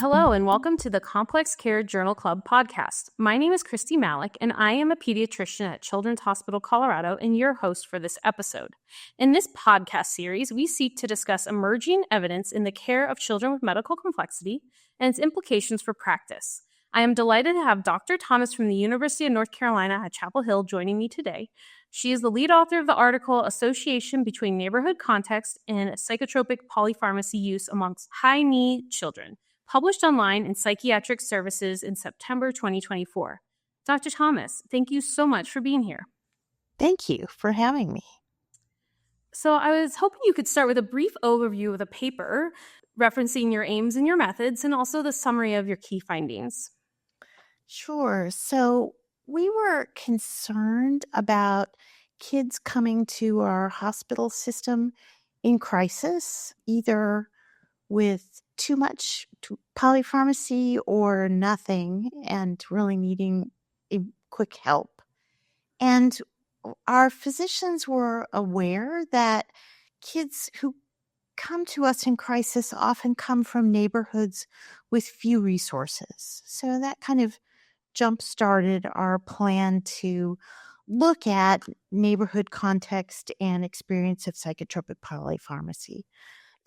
Hello, and welcome to the Complex Care Journal Club podcast. My name is Kristina Malik, and I am a pediatrician at Children's Hospital Colorado and your host for this episode. In this podcast series, we seek to discuss emerging evidence in the care of children with medical complexity and its implications for practice. I am delighted to have Dr. Thomas from the University of North Carolina at Chapel Hill joining me today. She is the lead author of the article Association Between Neighborhood Context and Psychotropic Polypharmacy Use Amongst High-Need Children, published online in Psychiatric Services in September 2024. Dr. Thomas, thank you so much for being here. Thank you for having me. So I was hoping you could start with a brief overview of the paper, referencing your aims and your methods, and also the summary of your key findings. Sure. So we were concerned about kids coming to our hospital system in crisis, either with too much polypharmacy or nothing, and really needing quick help. And our physicians were aware that kids who come to us in crisis often come from neighborhoods with few resources. So that kind of jump-started our plan to look at neighborhood context and experience of psychotropic polypharmacy.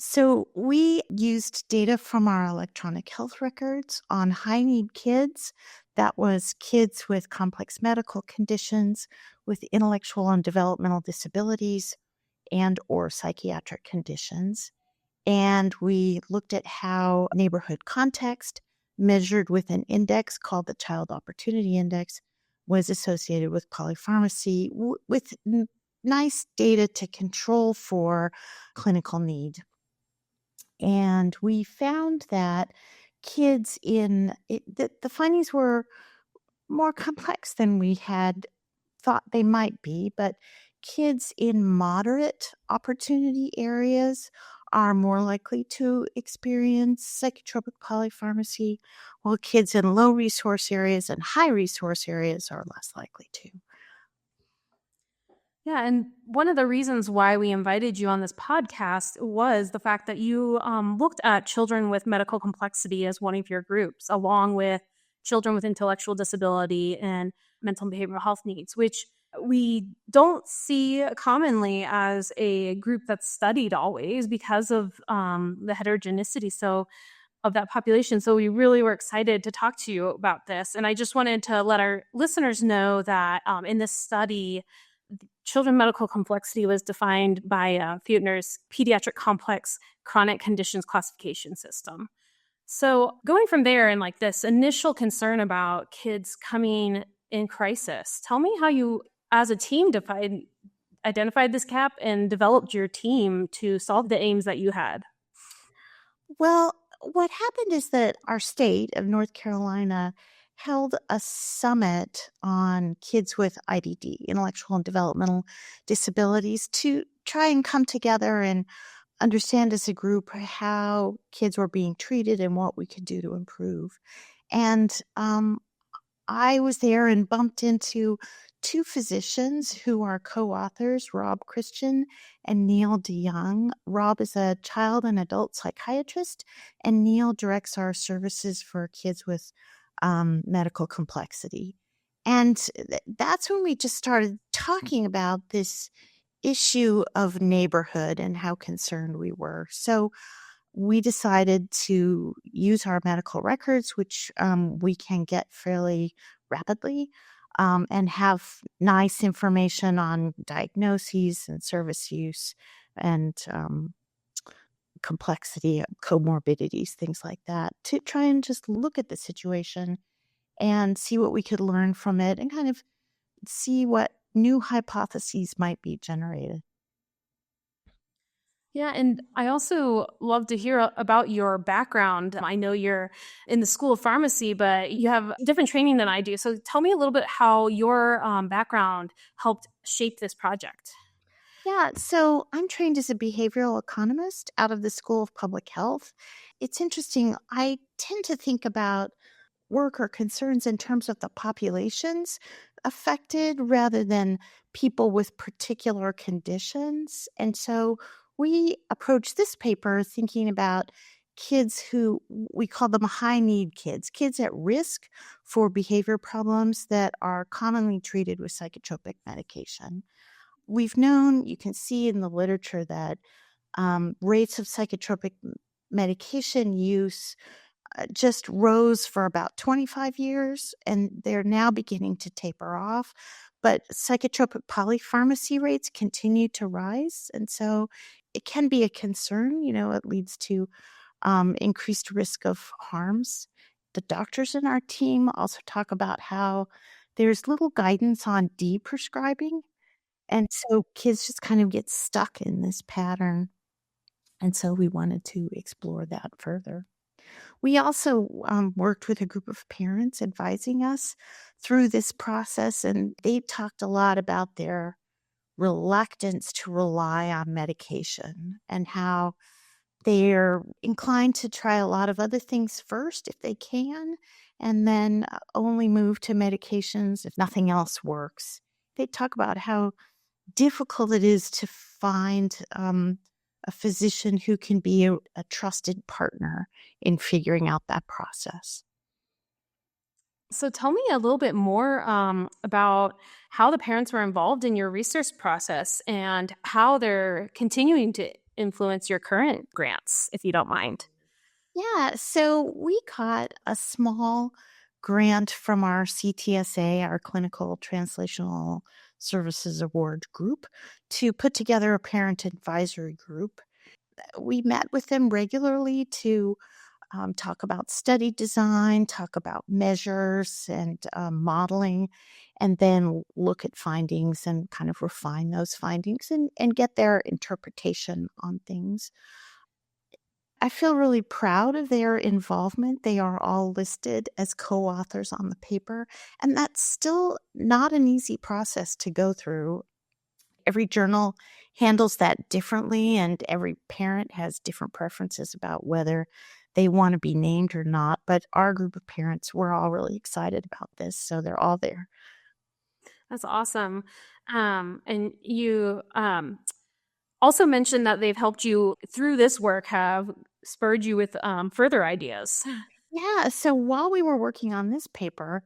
So we used data from our electronic health records on high-need kids. That was kids with complex medical conditions, with intellectual and developmental disabilities, and or psychiatric conditions. And we looked at how neighborhood context, measured with an index called the Child Opportunity Index, was associated with polypharmacy, with nice data to control for clinical need. And we found that kids the findings were more complex than we had thought they might be, but kids in moderate opportunity areas are more likely to experience psychotropic polypharmacy, while kids in low resource areas and high resource areas are less likely to. Yeah, and one of the reasons why we invited you on this podcast was the fact that you looked at children with medical complexity as one of your groups, along with children with intellectual disability and mental and behavioral health needs, which we don't see commonly as a group that's studied always because of the heterogeneity of that population. So we really were excited to talk to you about this. And I just wanted to let our listeners know that in this study, children medical complexity was defined by Feutner's Pediatric Complex Chronic Conditions Classification System. So going from there and like this initial concern about kids coming in crisis, tell me how you, as a team, identified this gap and developed your team to solve the aims that you had. Well, what happened is that our state of North Carolina held a summit on kids with IDD, intellectual and developmental disabilities, to try and come together and understand as a group how kids were being treated and what we could do to improve. And I was there and bumped into two physicians who are co-authors, Rob Christian and Neil DeYoung. Rob is a child and adult psychiatrist, and Neil directs our services for kids with medical complexity. And that's when we just started talking about this issue of neighborhood and how concerned we were. So we decided to use our medical records, which we can get fairly rapidly, and have nice information on diagnoses and service use and complexity, comorbidities, things like that, to try and just look at the situation and see what we could learn from it and kind of see what new hypotheses might be generated. Yeah, and I also love to hear about your background. I know you're in the School of Pharmacy, but you have different training than I do. So tell me a little bit how your background helped shape this project. Yeah, so I'm trained as a behavioral economist out of the School of Public Health. It's interesting. I tend to think about work or concerns in terms of the populations affected rather than people with particular conditions. And so we approach this paper thinking about kids who we call them high need kids, kids at risk for behavior problems that are commonly treated with psychotropic medication. We've known, you can see in the literature that rates of psychotropic medication use just rose for about 25 years, and they're now beginning to taper off. But psychotropic polypharmacy rates continue to rise, and so it can be a concern. It leads to increased risk of harms. The doctors in our team also talk about how there's little guidance on de-prescribing, and so kids just kind of get stuck in this pattern. And so we wanted to explore that further. We also worked with a group of parents advising us through this process, and they talked a lot about their reluctance to rely on medication and how they're inclined to try a lot of other things first if they can, and then only move to medications if nothing else works. They talk about how difficult it is to find a physician who can be a trusted partner in figuring out that process. So tell me a little bit more about how the parents were involved in your research process and how they're continuing to influence your current grants, if you don't mind. Yeah, so we got a small grant from our CTSA, our Clinical Translational Services Award group, to put together a parent advisory group. We met with them regularly to talk about study design, talk about measures and modeling, and then look at findings and kind of refine those findings and get their interpretation on things. I feel really proud of their involvement. They are all listed as co-authors on the paper, and that's still not an easy process to go through. Every journal handles that differently, and every parent has different preferences about whether they want to be named or not. But our group of parents, we're all really excited about this, so they're all there. That's awesome. And you also mentioned that they've helped you through this work, have spurred you with further ideas. Yeah, so while we were working on this paper,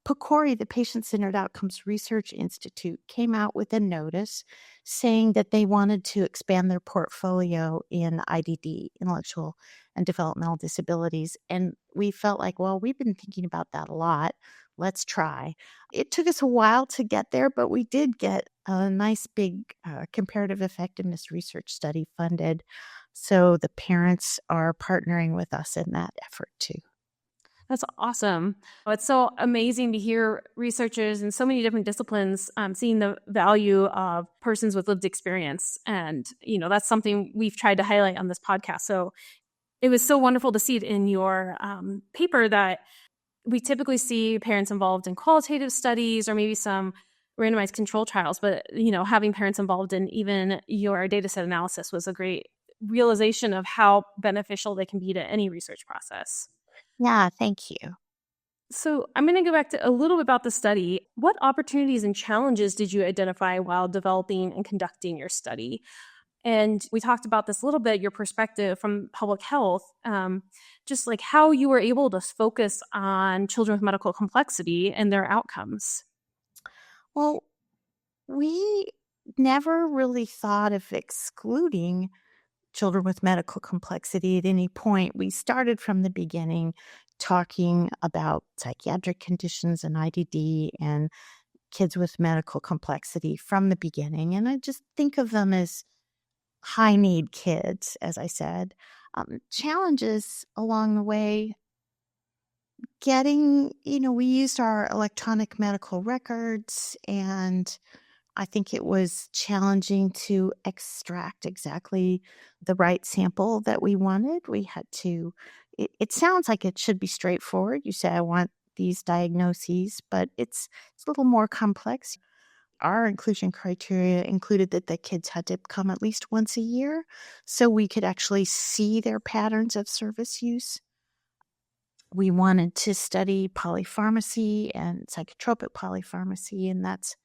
PCORI, the Patient-Centered Outcomes Research Institute, came out with a notice saying that they wanted to expand their portfolio in IDD, intellectual and developmental disabilities. And we felt like, well, we've been thinking about that a lot. Let's try. It took us a while to get there, but we did get a nice big comparative effectiveness research study funded. So the parents are partnering with us in that effort too. That's awesome. It's so amazing to hear researchers in so many different disciplines seeing the value of persons with lived experience. And, that's something we've tried to highlight on this podcast. So it was so wonderful to see it in your paper that we typically see parents involved in qualitative studies or maybe some randomized control trials. But, having parents involved in even your data set analysis was a great realization of how beneficial they can be to any research process. Yeah, thank you. So I'm going to go back to a little bit about the study. What opportunities and challenges did you identify while developing and conducting your study? And we talked about this a little bit, your perspective from public health, just like how you were able to focus on children with medical complexity and their outcomes. Well, we never really thought of excluding children with medical complexity at any point. We started from the beginning talking about psychiatric conditions and IDD and kids with medical complexity from the beginning. And I just think of them as high need kids, as I said. Challenges along the way, we used our electronic medical records, and I think it was challenging to extract exactly the right sample that we wanted. We had to, it sounds like it should be straightforward. You say, I want these diagnoses, but it's a little more complex. Our inclusion criteria included that the kids had to come at least once a year so we could actually see their patterns of service use. We wanted to study polypharmacy and psychotropic polypharmacy, and that's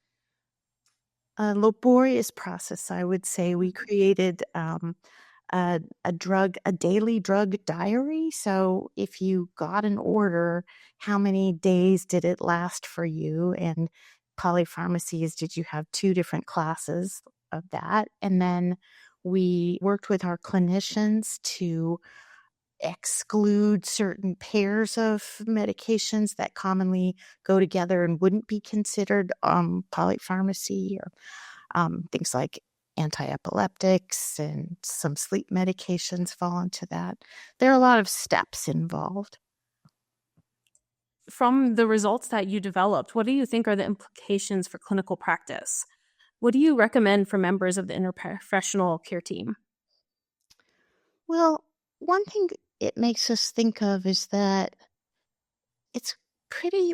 a laborious process, I would say. We created a daily drug diary. So if you got an order, how many days did it last for you? And polypharmacies, did you have two different classes of that? And then we worked with our clinicians to exclude certain pairs of medications that commonly go together and wouldn't be considered polypharmacy, or things like anti-epileptics and some sleep medications fall into that. There are a lot of steps involved. From the results that you developed, what do you think are the implications for clinical practice? What do you recommend for members of the interprofessional care team? Well, one thing it makes us think of is that it's pretty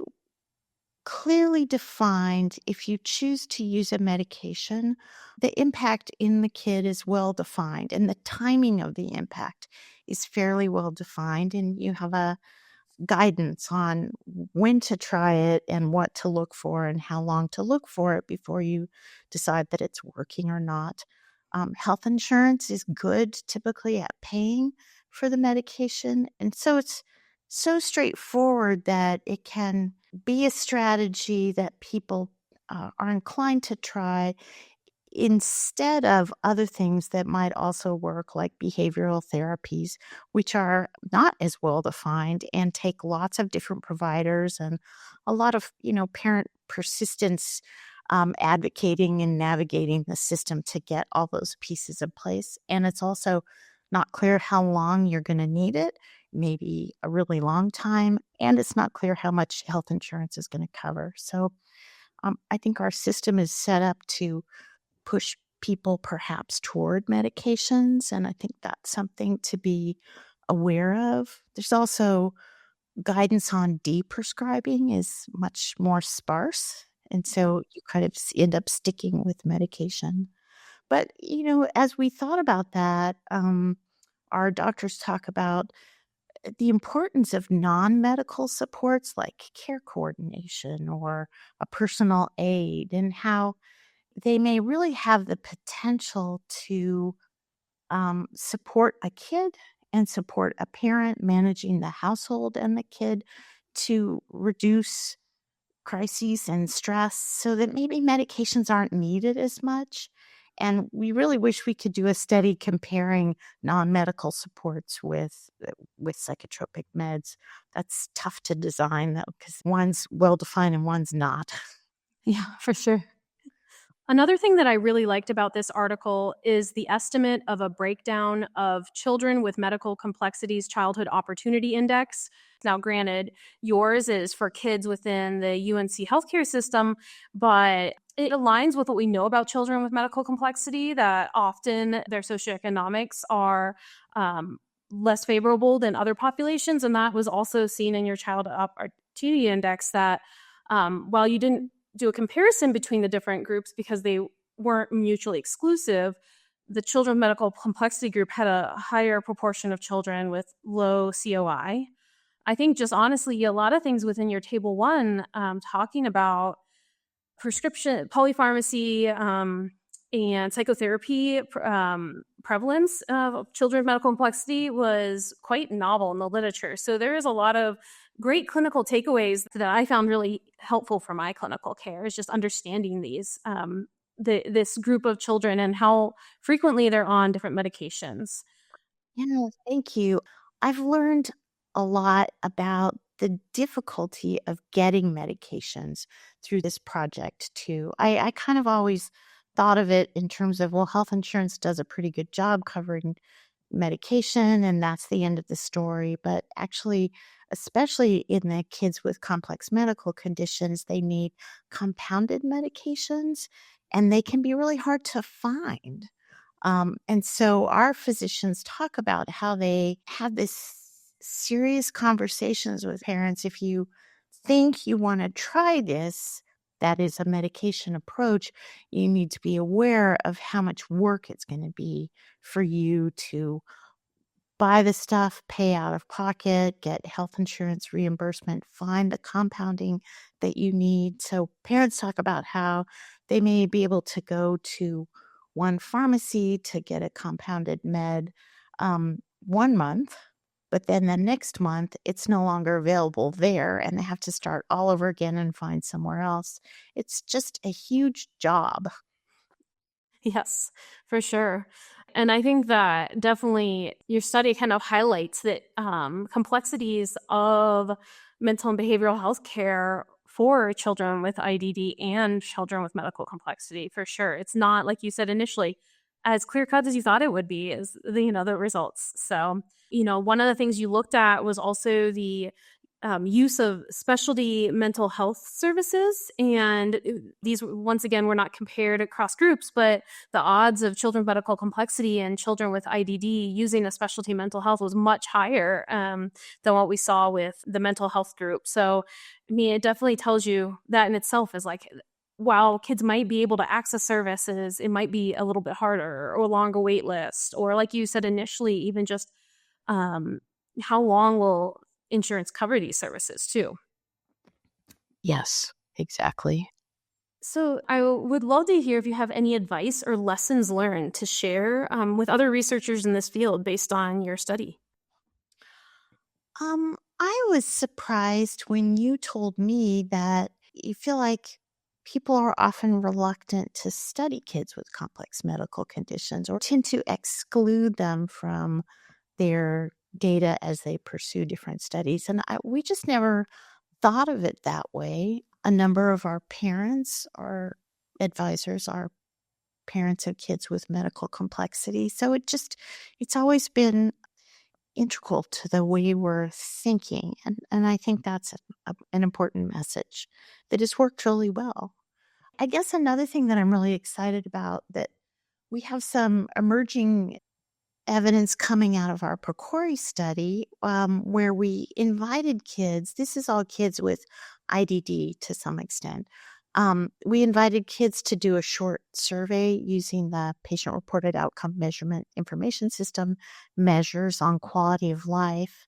clearly defined. If you choose to use a medication, the impact in the kid is well defined, and the timing of the impact is fairly well defined, and you have a guidance on when to try it and what to look for and how long to look for it before you decide that it's working or not. Health insurance is good typically at paying for the medication. And so it's so straightforward that it can be a strategy that people are inclined to try instead of other things that might also work, like behavioral therapies, which are not as well defined and take lots of different providers and a lot of, parent persistence, advocating and navigating the system to get all those pieces in place. And it's also not clear how long you're going to need it, maybe a really long time, and it's not clear how much health insurance is going to cover. So I think our system is set up to push people perhaps toward medications, and I think that's something to be aware of. There's also guidance on deprescribing is much more sparse, and so you kind of end up sticking with medication. But, as we thought about that, our doctors talk about the importance of non-medical supports like care coordination or a personal aide, and how they may really have the potential to support a kid and support a parent managing the household and the kid to reduce crises and stress so that maybe medications aren't needed as much. And we really wish we could do a study comparing non-medical supports with psychotropic meds. That's tough to design though, because one's well-defined and one's not. Yeah, for sure. Another thing that I really liked about this article is the estimate of a breakdown of children with medical complexities childhood opportunity index. Now, granted, yours is for kids within the UNC healthcare system, but it aligns with what we know about children with medical complexity, that often their socioeconomics are less favorable than other populations. And that was also seen in your child opportunity index, that while you didn't do a comparison between the different groups because they weren't mutually exclusive, the children with medical complexity group had a higher proportion of children with low COI. I think just honestly, a lot of things within your table one, talking about prescription polypharmacy and psychotherapy prevalence of children with medical complexity was quite novel in the literature. So there is a lot of great clinical takeaways that I found really helpful for my clinical care, is just understanding these this group of children and how frequently they're on different medications. Yeah, thank you. I've learned a lot about the difficulty of getting medications through this project too. I kind of always thought of it in terms of, well, health insurance does a pretty good job covering medication, and that's the end of the story. But actually, especially in the kids with complex medical conditions, they need compounded medications, and they can be really hard to find. And so our physicians talk about how they have this serious conversations with parents. If you think you want to try this, that is a medication approach, you need to be aware of how much work it's going to be for you to buy the stuff, pay out of pocket, get health insurance reimbursement, find the compounding that you need. So parents talk about how they may be able to go to one pharmacy to get a compounded med 1 month, but then the next month it's no longer available there and they have to start all over again and find somewhere else. It's just a huge job. Yes, for sure. And I think that definitely your study kind of highlights that complexities of mental and behavioral health care for children with IDD and children with medical complexity, for sure. It's not, like you said initially, as clear cut as you thought it would be, is the results. So, one of the things you looked at was also the use of specialty mental health services. And these, once again, were not compared across groups, but the odds of children with medical complexity and children with IDD using a specialty mental health was much higher than what we saw with the mental health group. So, I mean, it definitely tells you that in itself is like, while kids might be able to access services, it might be a little bit harder or longer wait list, or like you said initially, even just how long will insurance cover these services too. Yes, exactly. So I would love to hear if you have any advice or lessons learned to share with other researchers in this field based on your study. I was surprised when you told me that you feel like people are often reluctant to study kids with complex medical conditions or tend to exclude them from their data as they pursue different studies. And we just never thought of it that way. A number of our parents or advisors are parents of kids with medical complexity. So it's always been integral to the way we're thinking. And I think that's an important message that has worked really well. I guess another thing that I'm really excited about that we have some emerging evidence coming out of our PCORI study where we invited kids. This is all kids with IDD to some extent. We invited kids to do a short survey using the patient-reported outcome measurement information system measures on quality of life,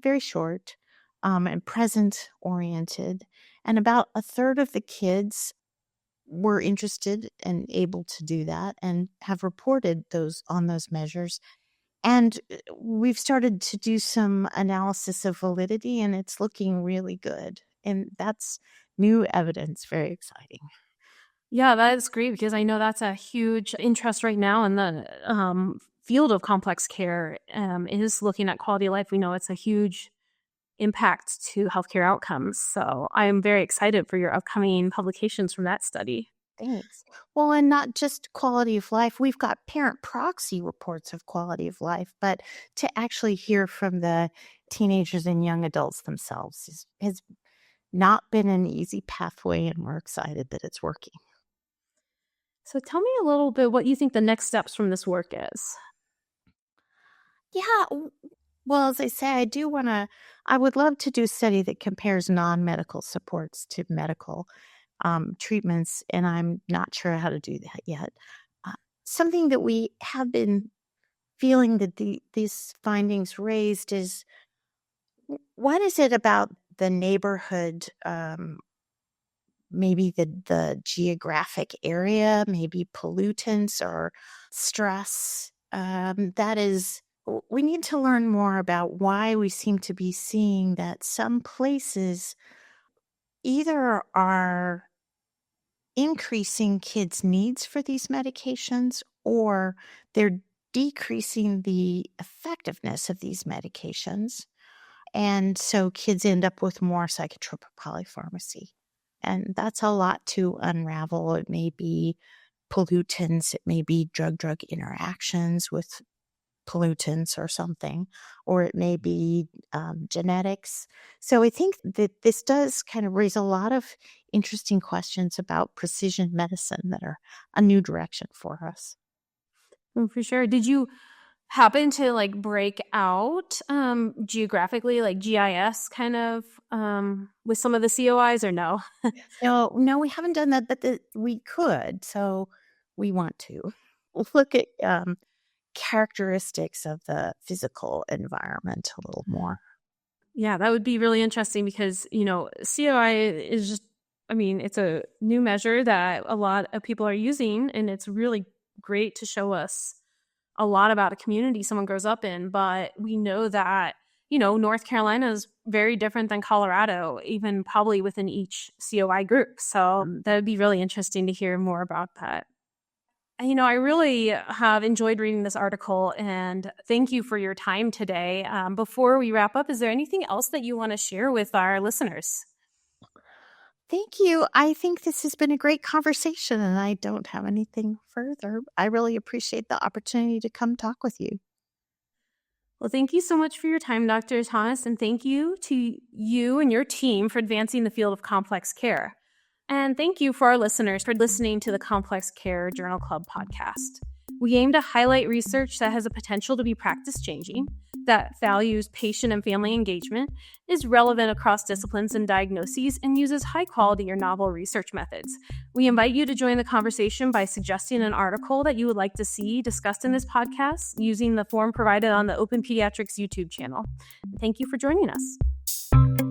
very short and present-oriented. And about a third of the kids were interested and able to do that and have reported those measures. And we've started to do some analysis of validity, and it's looking really good. And that's new evidence, very exciting. Yeah, that is great because I know that's a huge interest right now in the field of complex care is looking at quality of life. We know it's a huge impact to healthcare outcomes. So I am very excited for your upcoming publications from that study. Thanks. Well, and not just quality of life. We've got parent proxy reports of quality of life, but to actually hear from the teenagers and young adults themselves has not been an easy pathway, and we're excited that it's working. So tell me a little bit what you think the next steps from this work is. Yeah. Well, as I say, I would love to do a study that compares non-medical supports to medical treatments, and I'm not sure how to do that yet. Something that we have been feeling that these findings raised is, what is it about the neighborhood, maybe the geographic area, maybe pollutants or stress, we need to learn more about why we seem to be seeing that some places either are increasing kids' needs for these medications or they're decreasing the effectiveness of these medications. And so kids end up with more psychotropic polypharmacy. And that's a lot to unravel. It may be pollutants, it may be drug-drug interactions with pollutants or something, or it may be genetics. So I think that this does kind of raise a lot of interesting questions about precision medicine that are a new direction for us. Oh, for sure. Did you happen to like break out geographically, like GIS kind of with some of the COIs or no? No, we haven't done that, but we could. So we want to look at characteristics of the physical environment a little more. Yeah, that would be really interesting because, COI is just, I mean, it's a new measure that a lot of people are using and it's really great to show us a lot about a community someone grows up in, but we know that, North Carolina is very different than Colorado, even probably within each COI group. So that would be really interesting to hear more about that. I really have enjoyed reading this article, and thank you for your time today. Before we wrap up, is there anything else that you want to share with our listeners? Thank you. I think this has been a great conversation, and I don't have anything further. I really appreciate the opportunity to come talk with you. Well, thank you so much for your time, Dr. Thomas, and thank you to you and your team for advancing the field of complex care. And thank you for our listeners for listening to the Complex Care Journal Club podcast. We aim to highlight research that has a potential to be practice-changing, that values patient and family engagement, is relevant across disciplines and diagnoses, and uses high-quality or novel research methods. We invite you to join the conversation by suggesting an article that you would like to see discussed in this podcast using the form provided on the OPENPediatrics YouTube channel. Thank you for joining us.